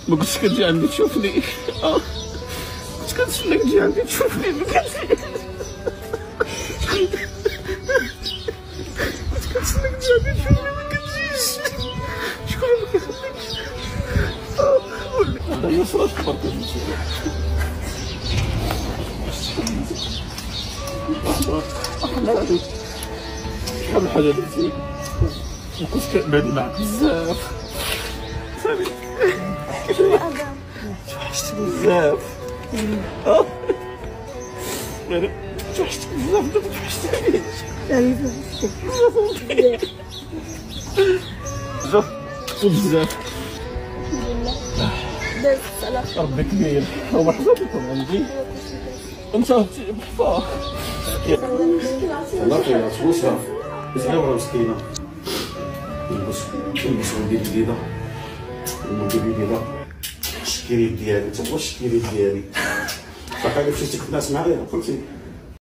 ما كنتش كتجي عندي تشوفني. كنت كنتسناك تجي عندي تشوفني، ما كنتش كنتسناك تجي عندي تشوفني، ما كتجيش. شكون ما كيخليكش؟ هذا هي صراحة تبارك الله. شحال من حاجة درتي وكنت كنبادل معاك بزاف، فهمتي؟ توحشتك بزاف. توحشتك بزاف، دابا توحشتني. بزاف بزاف. ربي كبير ومرحبا بكم عندي. انت بحفا الله خير تبوسها صغيره مسكينه. نلبس ودي جديده ودي جديده. الشكيريت ديالي انت هو الشكيريت ديالي. صافي مشيتي كنت ناس معايا قلتي